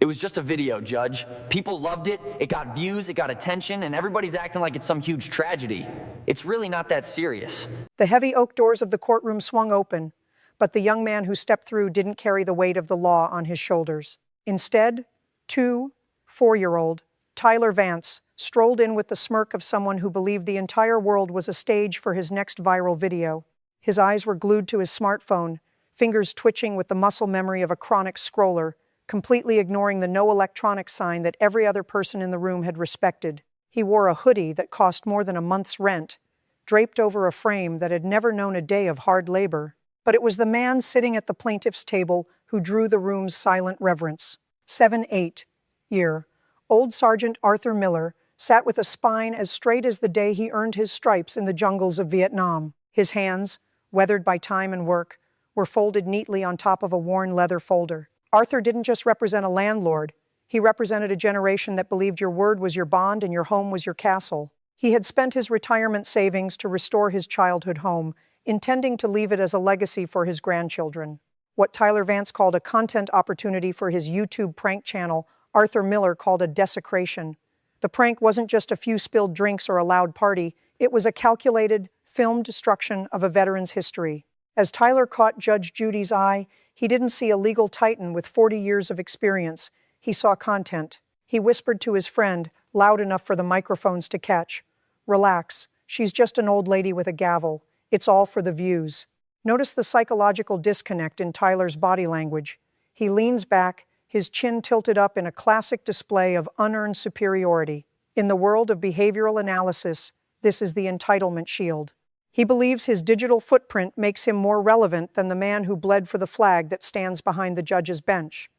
It was just a video, Judge. People loved it, it got views, it got attention, and everybody's acting like it's some huge tragedy. It's really not that serious. The heavy oak doors of the courtroom swung open, but the young man who stepped through didn't carry the weight of the law on his shoulders. Instead, 4-year-old Tyler Vance strolled in with the smirk of someone who believed the entire world was a stage for his next viral video. His eyes were glued to his smartphone, fingers twitching with the muscle memory of a chronic scroller, completely ignoring the no electronics sign that every other person in the room had respected. He wore a hoodie that cost more than a month's rent, draped over a frame that had never known a day of hard labor. But it was the man sitting at the plaintiff's table who drew the room's silent reverence. 7-8-year-old Sergeant Arthur Miller sat with a spine as straight as the day he earned his stripes in the jungles of Vietnam. His hands, weathered by time and work, were folded neatly on top of a worn leather folder. Arthur didn't just represent a landlord. He represented a generation that believed your word was your bond and your home was your castle. He had spent his retirement savings to restore his childhood home, intending to leave it as a legacy for his grandchildren. What Tyler Vance called a content opportunity for his YouTube prank channel, Arthur Miller called a desecration. The prank wasn't just a few spilled drinks or a loud party. It was a calculated, filmed destruction of a veteran's history. As Tyler caught Judge Judy's eye, he didn't see a legal titan with 40 years of experience. He saw content. He whispered to his friend, loud enough for the microphones to catch, "Relax, she's just an old lady with a gavel. It's all for the views." Notice the psychological disconnect in Tyler's body language. He leans back, his chin tilted up in a classic display of unearned superiority. In the world of behavioral analysis, this is the entitlement shield. He believes his digital footprint makes him more relevant than the man who bled for the flag that stands behind the judge's bench.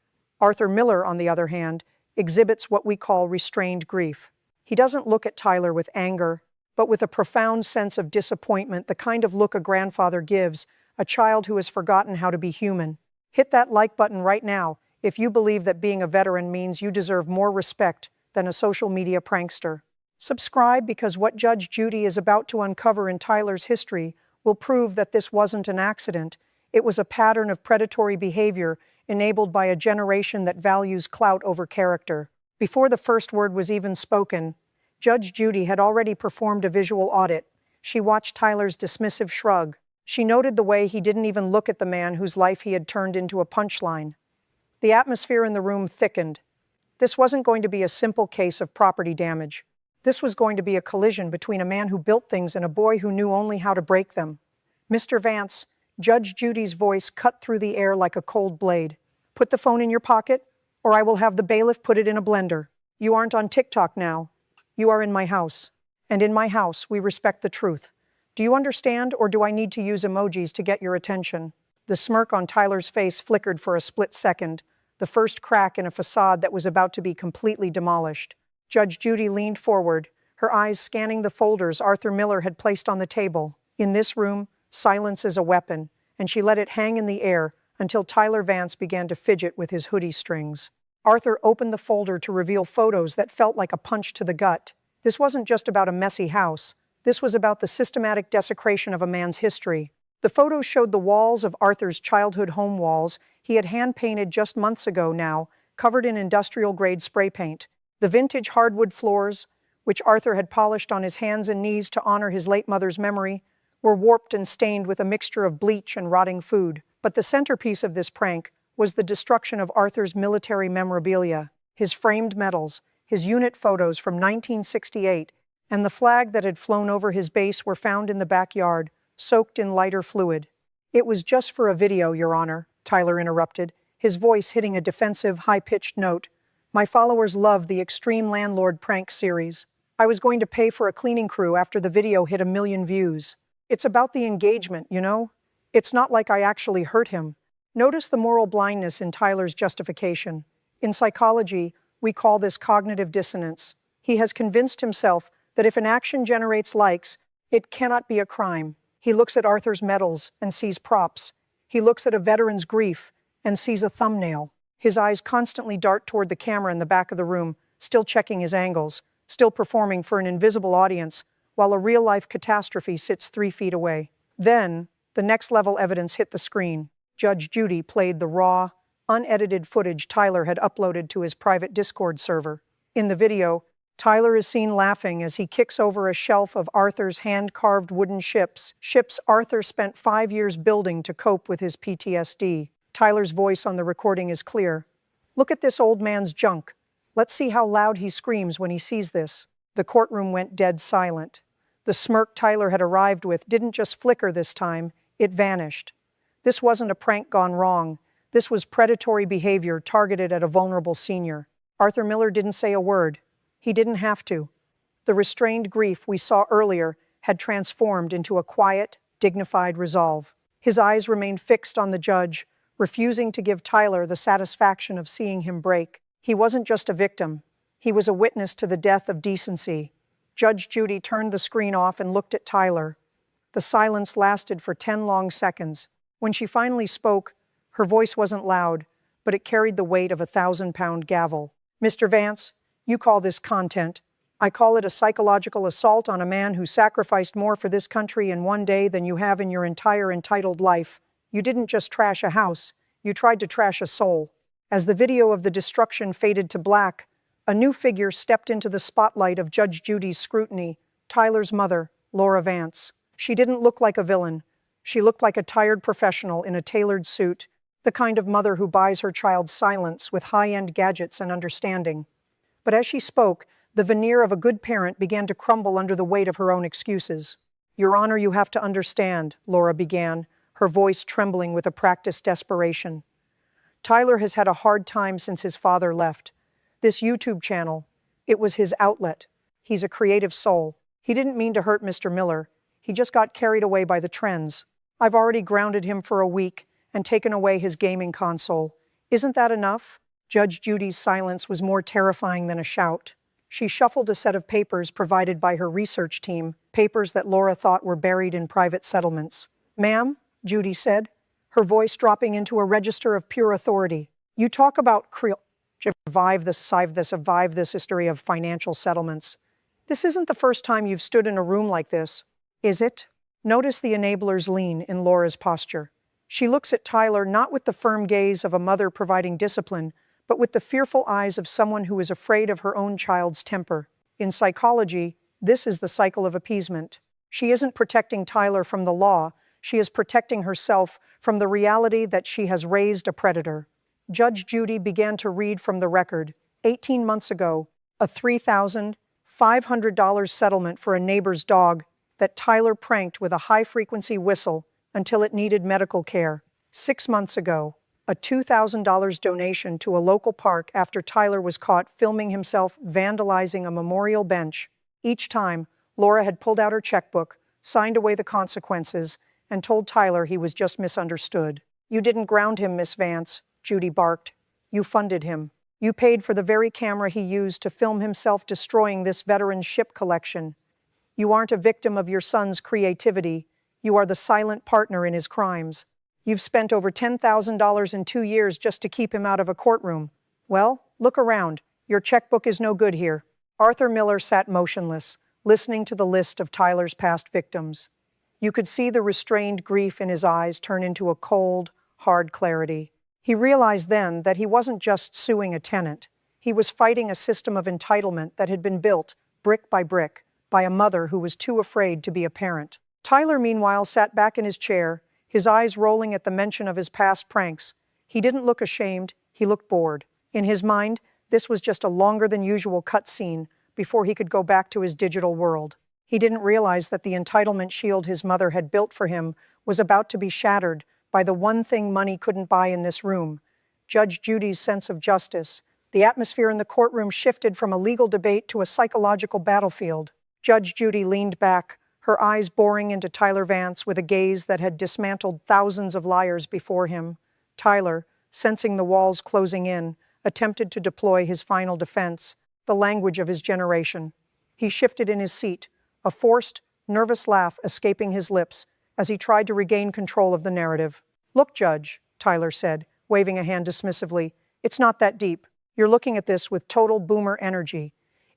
Arthur Miller, on the other hand, exhibits what we call restrained grief. He doesn't look at Tyler with anger, but with a profound sense of disappointment, the kind of look a grandfather gives a child who has forgotten how to be human. Hit that like button right now if you believe that being a veteran means you deserve more respect than a social media prankster. Subscribe because what Judge Judy is about to uncover in Tyler's history will prove that this wasn't an accident. It was a pattern of predatory behavior enabled by a generation that values clout over character. Before the first word was even spoken, Judge Judy had already performed a visual audit. She watched Tyler's dismissive shrug. She noted the way he didn't even look at the man whose life he had turned into a punchline. The atmosphere in the room thickened. This wasn't going to be a simple case of property damage. This was going to be a collision between a man who built things and a boy who knew only how to break them. "Mr. Vance," Judge Judy's voice cut through the air like a cold blade. "Put the phone in your pocket, or I will have the bailiff put it in a blender. You aren't on TikTok now. You are in my house. And in my house, we respect the truth. Do you understand, or do I need to use emojis to get your attention?" The smirk on Tyler's face flickered for a split second, the first crack in a facade that was about to be completely demolished. Judge Judy leaned forward, her eyes scanning the folders Arthur Miller had placed on the table. In this room, silence is a weapon, and she let it hang in the air until Tyler Vance began to fidget with his hoodie strings. Arthur opened the folder to reveal photos that felt like a punch to the gut. This wasn't just about a messy house. This was about the systematic desecration of a man's history. The photos showed the walls of Arthur's childhood home walls he had hand-painted just months ago now, covered in industrial-grade spray paint. The vintage hardwood floors, which Arthur had polished on his hands and knees to honor his late mother's memory, were warped and stained with a mixture of bleach and rotting food. But the centerpiece of this prank was the destruction of Arthur's military memorabilia, his framed medals, his unit photos from 1968, and the flag that had flown over his base were found in the backyard, soaked in lighter fluid. "It was just for a video, Your Honor," Tyler interrupted, his voice hitting a defensive, high-pitched note. "My followers love the Extreme Landlord prank series. I was going to pay for a cleaning crew after the video hit 1 million views. It's about the engagement, you know? It's not like I actually hurt him." Notice the moral blindness in Tyler's justification. In psychology, we call this cognitive dissonance. He has convinced himself that if an action generates likes, it cannot be a crime. He looks at Arthur's medals and sees props. He looks at a veteran's grief and sees a thumbnail. His eyes constantly dart toward the camera in the back of the room, still checking his angles, still performing for an invisible audience, while a real-life catastrophe sits 3 feet away. Then, the next-level evidence hit the screen. Judge Judy played the raw, unedited footage Tyler had uploaded to his private Discord server. In the video, Tyler is seen laughing as he kicks over a shelf of Arthur's hand-carved wooden ships Arthur spent 5 years building to cope with his PTSD. Tyler's voice on the recording is clear. "Look at this old man's junk. Let's see how loud he screams when he sees this." The courtroom went dead silent. The smirk Tyler had arrived with didn't just flicker this time, it vanished. This wasn't a prank gone wrong. This was predatory behavior targeted at a vulnerable senior. Arthur Miller didn't say a word. He didn't have to. The restrained grief we saw earlier had transformed into a quiet, dignified resolve. His eyes remained fixed on the judge, refusing to give Tyler the satisfaction of seeing him break. He wasn't just a victim. He was a witness to the death of decency. Judge Judy turned the screen off and looked at Tyler. The silence lasted for 10 long seconds. When she finally spoke, her voice wasn't loud, but it carried the weight of a 1,000-pound gavel. "Mr. Vance, you call this content. I call it a psychological assault on a man who sacrificed more for this country in one day than you have in your entire entitled life. You didn't just trash a house, you tried to trash a soul." As the video of the destruction faded to black, a new figure stepped into the spotlight of Judge Judy's scrutiny, Tyler's mother, Laura Vance. She didn't look like a villain. She looked like a tired professional in a tailored suit, the kind of mother who buys her child silence with high-end gadgets and understanding. But as she spoke, the veneer of a good parent began to crumble under the weight of her own excuses. "Your Honor, you have to understand," Laura began, her voice trembling with a practiced desperation. "Tyler has had a hard time since his father left. This YouTube channel, it was his outlet. He's a creative soul. He didn't mean to hurt Mr. Miller. He just got carried away by the trends. I've already grounded him for a week and taken away his gaming console. Isn't that enough?" Judge Judy's silence was more terrifying than a shout. She shuffled a set of papers provided by her research team, papers that Laura thought were buried in private settlements. "Ma'am," Judy said, her voice dropping into a register of pure authority. "You talk about survive this history of financial settlements. This isn't the first time you've stood in a room like this, is it?" Notice the enabler's lean in Laura's posture. She looks at Tyler not with the firm gaze of a mother providing discipline, but with the fearful eyes of someone who is afraid of her own child's temper. In psychology, this is the cycle of appeasement. She isn't protecting Tyler from the law, she is protecting herself from the reality that she has raised a predator. Judge Judy began to read from the record. 18 months ago, a $3,500 settlement for a neighbor's dog that Tyler pranked with a high-frequency whistle until it needed medical care. 6 months ago, a $2,000 donation to a local park after Tyler was caught filming himself vandalizing a memorial bench. Each time, Laura had pulled out her checkbook, signed away the consequences, and told Tyler he was just misunderstood. "You didn't ground him, Miss Vance," Judy barked. "You funded him. You paid for the very camera he used to film himself destroying this veteran's ship collection. You aren't a victim of your son's creativity. You are the silent partner in his crimes. You've spent over $10,000 in 2 years just to keep him out of a courtroom. Well, look around. Your checkbook is no good here." Arthur Miller sat motionless, listening to the list of Tyler's past victims. You could see the restrained grief in his eyes turn into a cold, hard clarity. He realized then that he wasn't just suing a tenant. He was fighting a system of entitlement that had been built, brick by brick, by a mother who was too afraid to be a parent. Tyler, meanwhile, sat back in his chair, his eyes rolling at the mention of his past pranks. He didn't look ashamed, he looked bored. In his mind, this was just a longer-than-usual cutscene before he could go back to his digital world. He didn't realize that the entitlement shield his mother had built for him was about to be shattered by the one thing money couldn't buy in this room, Judge Judy's sense of justice. The atmosphere in the courtroom shifted from a legal debate to a psychological battlefield. Judge Judy leaned back, her eyes boring into Tyler Vance with a gaze that had dismantled thousands of liars before him. Tyler, sensing the walls closing in, attempted to deploy his final defense, the language of his generation. He shifted in his seat, a forced, nervous laugh escaping his lips as he tried to regain control of the narrative. "Look, Judge," Tyler said, waving a hand dismissively, "it's not that deep. You're looking at this with total boomer energy.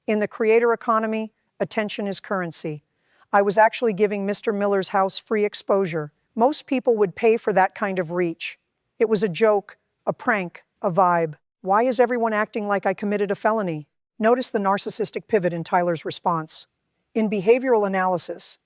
In the creator economy, attention is currency. I was actually giving Mr. Miller's house free exposure. Most people would pay for that kind of reach. It was a joke, a prank, A vibe. Why is everyone acting like I committed a felony? Notice the narcissistic pivot in Tyler's response. In behavioral analysis,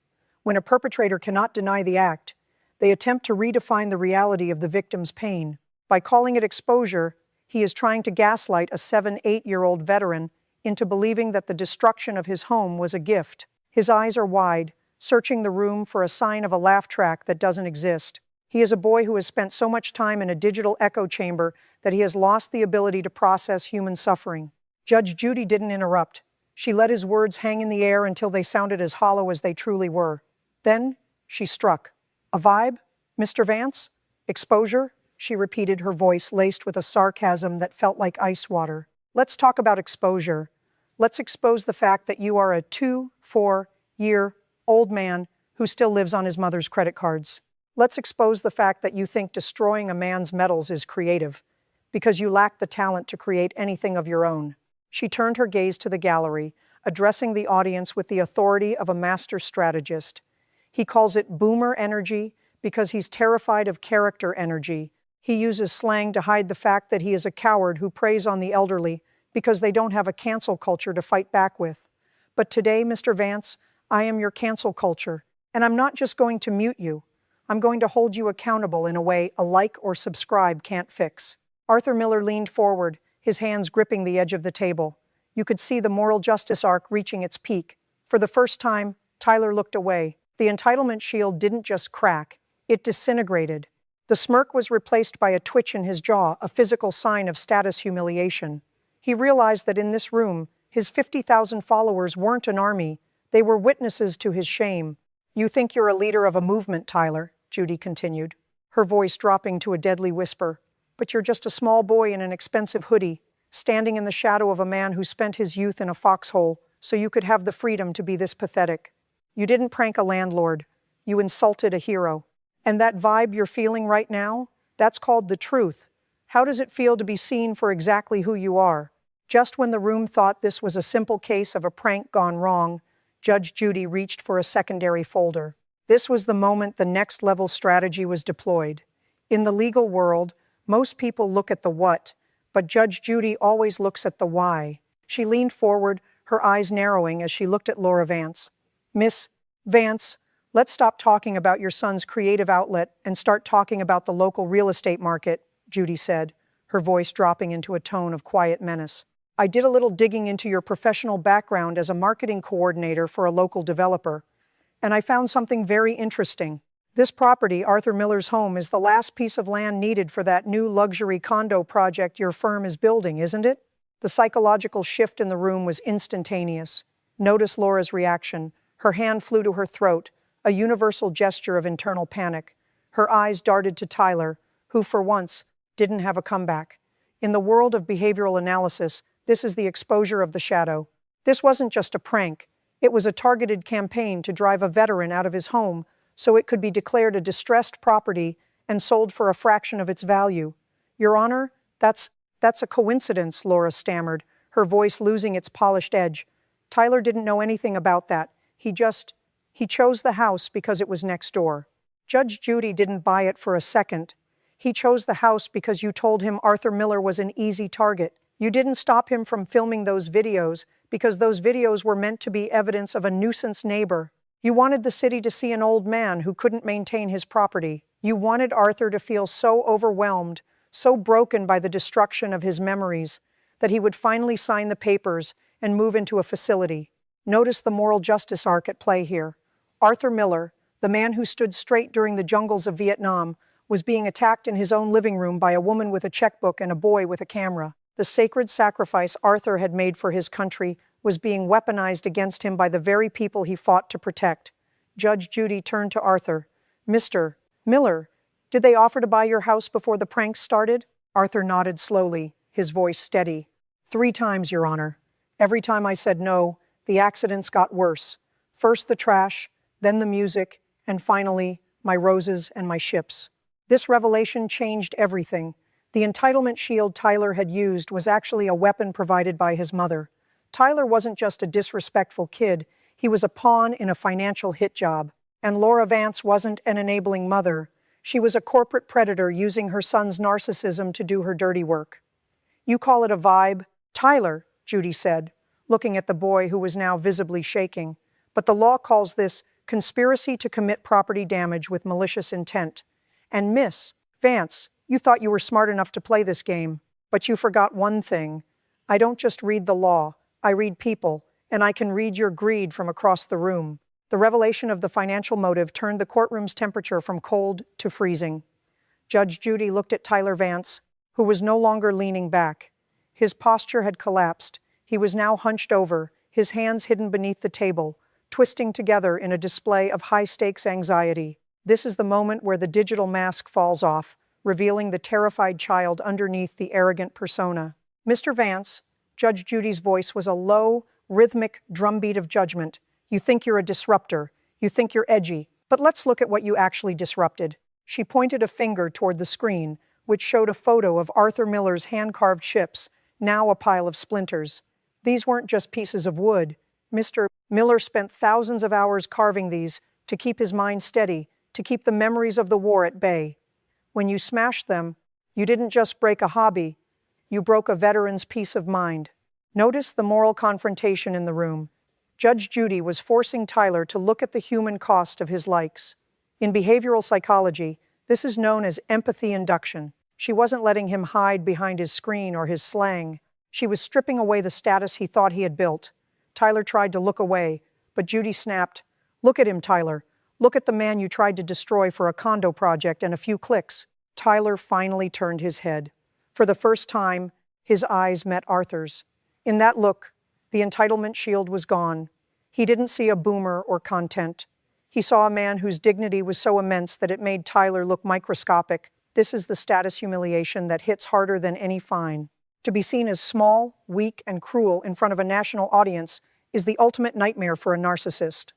when a perpetrator cannot deny the act, they attempt to redefine the reality of the victim's pain. By calling it exposure, he is trying to gaslight a 7-8-year-old veteran into believing that the destruction of his home was a gift. His eyes are wide, searching the room for a sign of a laugh track that doesn't exist. He is a boy who has spent so much time in a digital echo chamber that he has lost the ability to process human suffering. Judge Judy didn't interrupt. She let his words hang in the air until they sounded as hollow as they truly were. Then she struck. A vibe, Mr. Vance? Exposure? She repeated, her voice laced with a sarcasm that felt like ice water. Let's talk about exposure. Let's expose the fact that you are a 2-4-year-old man who still lives on his mother's credit cards. Let's expose the fact that you think destroying a man's medals is creative, because you lack the talent to create anything of your own. She turned her gaze to the gallery, addressing the audience with the authority of a master strategist. He calls it boomer energy because he's terrified of character energy. He uses slang to hide the fact that he is a coward who preys on the elderly because they don't have a cancel culture to fight back with. But today, Mr. Vance, I am your cancel culture, and I'm not just going to mute you. I'm going to hold you accountable in a way a like or subscribe can't fix. Arthur Miller leaned forward, his hands gripping the edge of the table. You could see the moral justice arc reaching its peak. For the first time, Tyler looked away. The entitlement shield didn't just crack, it disintegrated. The smirk was replaced by a twitch in his jaw, a physical sign of status humiliation. He realized that in this room, his 50,000 followers weren't an army, they were witnesses to his shame. You think you're a leader of a movement, Tyler, Judy continued, her voice dropping to a deadly whisper. But you're just a small boy in an expensive hoodie, standing in the shadow of a man who spent his youth in a foxhole so you could have the freedom to be this pathetic. You didn't prank a landlord. You insulted a hero. And that vibe you're feeling right now, that's called the truth. How does it feel to be seen for exactly who you are? Just when the room thought this was a simple case of a prank gone wrong, Judge Judy reached for a secondary folder. This was the moment the next-level strategy was deployed. In the legal world, most people look at the what, but Judge Judy always looks at the why. She leaned forward, her eyes narrowing as she looked at Laura Vance. Miss Vance, let's stop talking about your son's creative outlet and start talking about the local real estate market, Judy said, her voice dropping into a tone of quiet menace. I did a little digging into your professional background as a marketing coordinator for a local developer, and I found something very interesting. This property, Arthur Miller's home, is the last piece of land needed for that new luxury condo project your firm is building, isn't it? The psychological shift in the room was instantaneous. Notice Laura's reaction. Her hand flew to her throat, a universal gesture of internal panic. Her eyes darted to Tyler, who, for once, didn't have a comeback. In the world of behavioral analysis, this is the exposure of the shadow. This wasn't just a prank. It was a targeted campaign to drive a veteran out of his home so it could be declared a distressed property and sold for a fraction of its value. Your Honor, that's a coincidence, Laura stammered, her voice losing its polished edge. Tyler didn't know anything about that. He chose the house because it was next door. Judge Judy didn't buy it for a second. He chose the house because you told him Arthur Miller was an easy target. You didn't stop him from filming those videos because those videos were meant to be evidence of a nuisance neighbor. You wanted the city to see an old man who couldn't maintain his property. You wanted Arthur to feel so overwhelmed, so broken by the destruction of his memories, that he would finally sign the papers and move into a facility. Notice the moral justice arc at play here. Arthur Miller, the man who stood straight during the jungles of Vietnam, was being attacked in his own living room by a woman with a checkbook and a boy with a camera. The sacred sacrifice Arthur had made for his country was being weaponized against him by the very people he fought to protect. Judge Judy turned to Arthur. Mr. Miller, did they offer to buy your house before the pranks started? Arthur nodded slowly, his voice steady. 3 times, Your Honor. Every time I said no, the accidents got worse. First the trash, then the music, and finally, my roses and my ships. This revelation changed everything. The entitlement shield Tyler had used was actually a weapon provided by his mother. Tyler wasn't just a disrespectful kid, he was a pawn in a financial hit job. And Laura Vance wasn't an enabling mother. She was a corporate predator using her son's narcissism to do her dirty work. You call it a vibe? Tyler, Judy said, looking at the boy who was now visibly shaking. But the law calls this conspiracy to commit property damage with malicious intent. And Miss Vance, you thought you were smart enough to play this game, but you forgot one thing. I don't just read the law, I read people, and I can read your greed from across the room. The revelation of the financial motive turned the courtroom's temperature from cold to freezing. Judge Judy looked at Tyler Vance, who was no longer leaning back. His posture had collapsed. He was now hunched over, his hands hidden beneath the table, twisting together in a display of high-stakes anxiety. This is the moment where the digital mask falls off, revealing the terrified child underneath the arrogant persona. Mr. Vance, Judge Judy's voice was a low, rhythmic drumbeat of judgment. You think you're a disruptor. You think you're edgy. But let's look at what you actually disrupted. She pointed a finger toward the screen, which showed a photo of Arthur Miller's hand-carved ships, now a pile of splinters. These weren't just pieces of wood. Mr. Miller spent thousands of hours carving these to keep his mind steady, to keep the memories of the war at bay. When you smashed them, you didn't just break a hobby, you broke a veteran's peace of mind. Notice the moral confrontation in the room. Judge Judy was forcing Tyler to look at the human cost of his likes. In behavioral psychology, this is known as empathy induction. She wasn't letting him hide behind his screen or his slang. She was stripping away the status he thought he had built. Tyler tried to look away, but Judy snapped, "Look at him, Tyler. Look at the man you tried to destroy for a condo project and a few clicks." Tyler finally turned his head. For the first time, his eyes met Arthur's. In that look, the entitlement shield was gone. He didn't see a boomer or content. He saw a man whose dignity was so immense that it made Tyler look microscopic. This is the status humiliation that hits harder than any fine. To be seen as small, weak, and cruel in front of a national audience is the ultimate nightmare for a narcissist.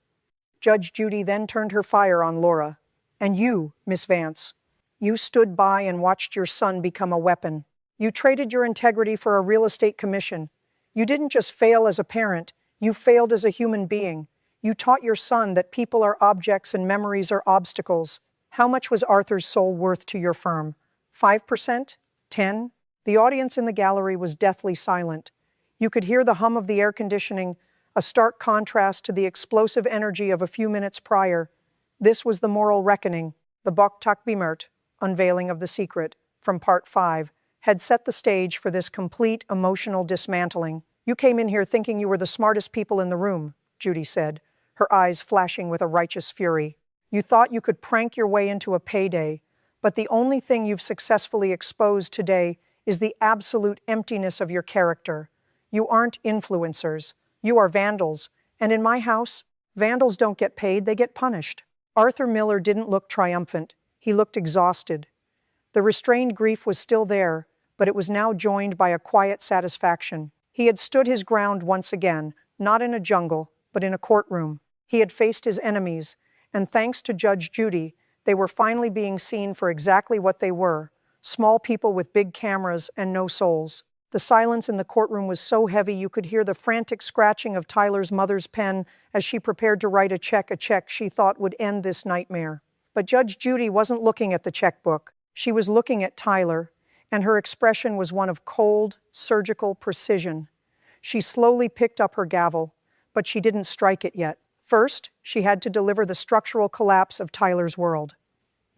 Judge Judy then turned her fire on Laura. And you, Miss Vance, you stood by and watched your son become a weapon. You traded your integrity for a real estate commission. You didn't just fail as a parent, you failed as a human being. You taught your son that people are objects and memories are obstacles. How much was Arthur's soul worth to your firm? 5%? 10? The audience in the gallery was deathly silent. You could hear the hum of the air conditioning, a stark contrast to the explosive energy of a few minutes prior. This was the moral reckoning. The Boktakbimert, unveiling of the secret, from Part 5, had set the stage for this complete emotional dismantling. You came in here thinking you were the smartest people in the room, Judy said, her eyes flashing with a righteous fury. You thought you could prank your way into a payday, but the only thing you've successfully exposed today is the absolute emptiness of your character. You aren't influencers. You are vandals. And in my house, vandals don't get paid, they get punished. Arthur Miller didn't look triumphant. He looked exhausted. The restrained grief was still there, but it was now joined by a quiet satisfaction. He had stood his ground once again, not in a jungle, but in a courtroom. He had faced his enemies, and thanks to Judge Judy, they were finally being seen for exactly what they were, small people with big cameras and no souls. The silence in the courtroom was so heavy you could hear the frantic scratching of Tyler's mother's pen as she prepared to write a check she thought would end this nightmare. But Judge Judy wasn't looking at the checkbook. She was looking at Tyler, and her expression was one of cold, surgical precision. She slowly picked up her gavel, but she didn't strike it yet. First, she had to deliver the structural collapse of Tyler's world.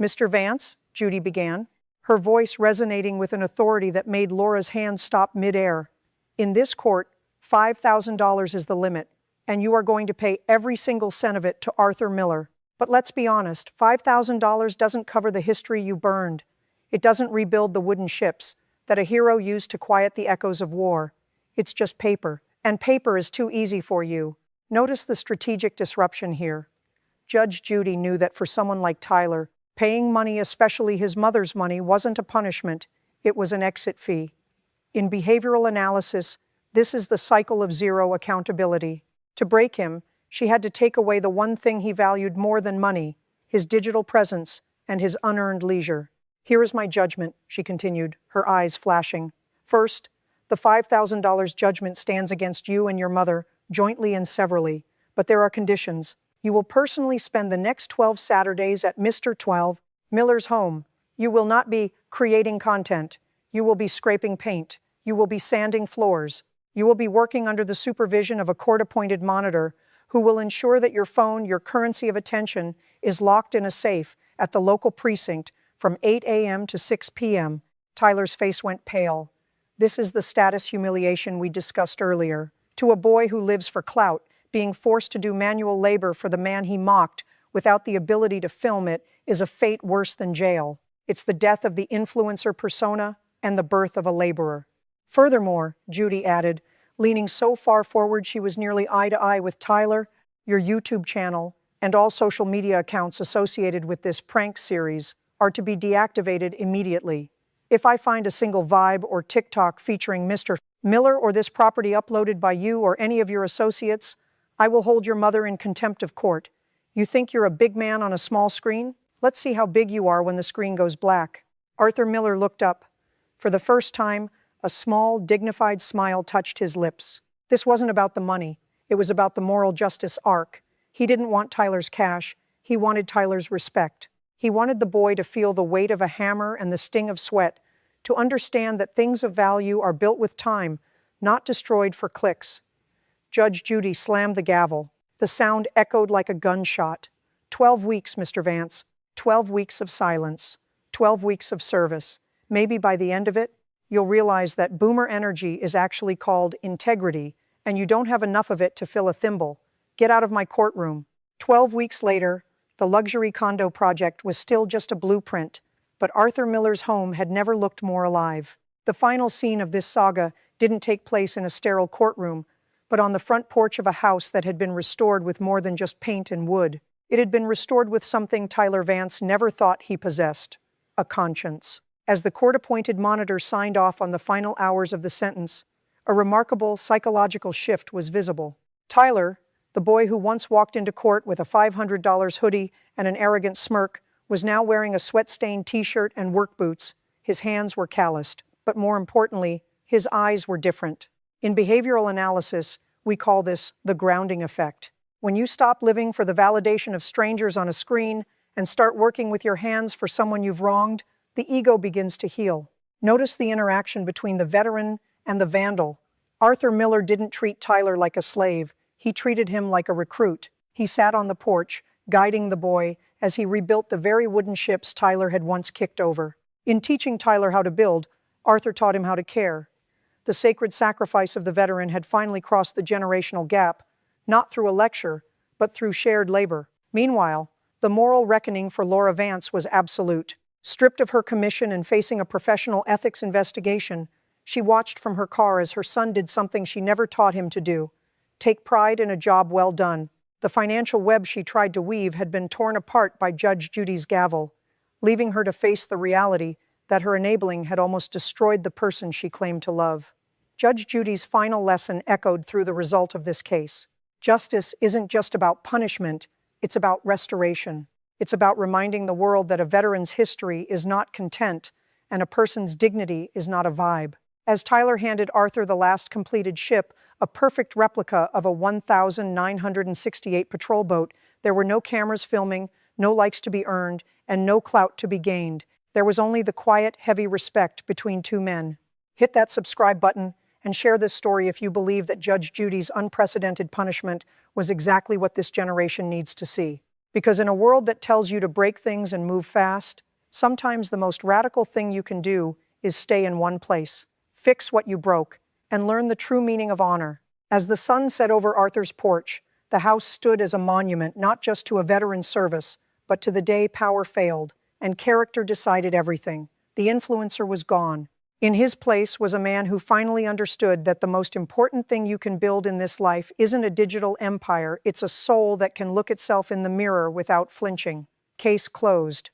"Mr. Vance," Judy began, her voice resonating with an authority that made Laura's hands stop mid-air. "In this court, $5,000 is the limit, and you are going to pay every single cent of it to Arthur Miller. But let's be honest, $5,000 doesn't cover the history you burned. It doesn't rebuild the wooden ships that a hero used to quiet the echoes of war. It's just paper, and paper is too easy for you." Notice the strategic disruption here. Judge Judy knew that for someone like Tyler, paying money, especially his mother's money, wasn't a punishment, it was an exit fee. In behavioral analysis, this is the cycle of zero accountability. To break him, she had to take away the one thing he valued more than money, his digital presence and his unearned leisure. "Here is my judgment," she continued, her eyes flashing. "First, the $5,000 judgment stands against you and your mother, jointly and severally, but there are conditions. You will personally spend the next 12 Saturdays at Mr. 12 Miller's home. You will not be creating content. You will be scraping paint. You will be sanding floors. You will be working under the supervision of a court-appointed monitor who will ensure that your phone, your currency of attention, is locked in a safe at the local precinct from 8 a.m. to 6 p.m. Tyler's face went pale. This is the status humiliation we discussed earlier. To a boy who lives for clout, being forced to do manual labor for the man he mocked without the ability to film it is a fate worse than jail. It's the death of the influencer persona and the birth of a laborer. Furthermore, Judy added, leaning so far forward she was nearly eye to eye with Tyler, your YouTube channel and all social media accounts associated with this prank series are to be deactivated immediately. If I find a single Vibe or TikTok featuring Mr. Miller or this property uploaded by you or any of your associates, I will hold your mother in contempt of court. You think you're a big man on a small screen? Let's see how big you are when the screen goes black. Arthur Miller looked up. For the first time, a small, dignified smile touched his lips. This wasn't about the money. It was about the moral justice arc. He didn't want Tyler's cash. He wanted Tyler's respect. He wanted the boy to feel the weight of a hammer and the sting of sweat, to understand that things of value are built with time, not destroyed for clicks. Judge Judy slammed the gavel. The sound echoed like a gunshot. 12 weeks, Mr. Vance. 12 weeks of silence. 12 weeks of service. Maybe by the end of it, you'll realize that boomer energy is actually called integrity, and you don't have enough of it to fill a thimble. Get out of my courtroom. 12 weeks later, the luxury condo project was still just a blueprint, but Arthur Miller's home had never looked more alive. The final scene of this saga didn't take place in a sterile courtroom, but on the front porch of a house that had been restored with more than just paint and wood. It had been restored with something Tyler Vance never thought he possessed: a conscience. As the court-appointed monitor signed off on the final hours of the sentence, a remarkable psychological shift was visible. Tyler, the boy who once walked into court with a $500 hoodie and an arrogant smirk, was now wearing a sweat-stained t-shirt and work boots. His hands were calloused, but more importantly, his eyes were different. In behavioral analysis, we call this the grounding effect. When you stop living for the validation of strangers on a screen and start working with your hands for someone you've wronged, the ego begins to heal. Notice the interaction between the veteran and the vandal. Arthur Miller didn't treat Tyler like a slave. He treated him like a recruit. He sat on the porch, guiding the boy as he rebuilt the very wooden ships Tyler had once kicked over. In teaching Tyler how to build, Arthur taught him how to care. The sacred sacrifice of the veteran had finally crossed the generational gap, not through a lecture, but through shared labor. Meanwhile, the moral reckoning for Laura Vance was absolute. Stripped of her commission and facing a professional ethics investigation, she watched from her car as her son did something she never taught him to do: take pride in a job well done. The financial web she tried to weave had been torn apart by Judge Judy's gavel, leaving her to face the reality that her enabling had almost destroyed the person she claimed to love. Judge Judy's final lesson echoed through the result of this case. Justice isn't just about punishment, it's about restoration. It's about reminding the world that a veteran's history is not content and a person's dignity is not a vibe. As Tyler handed Arthur the last completed ship, a perfect replica of a 1968 patrol boat, there were no cameras filming, no likes to be earned, and no clout to be gained. There was only the quiet, heavy respect between two men. Hit that subscribe button and share this story if you believe that Judge Judy's unprecedented punishment was exactly what this generation needs to see. Because in a world that tells you to break things and move fast, sometimes the most radical thing you can do is stay in one place, fix what you broke, and learn the true meaning of honor. As the sun set over Arthur's porch, the house stood as a monument not just to a veteran's service, but to the day power failed and character decided everything. The influencer was gone. In his place was a man who finally understood that the most important thing you can build in this life isn't a digital empire, it's a soul that can look itself in the mirror without flinching. Case closed.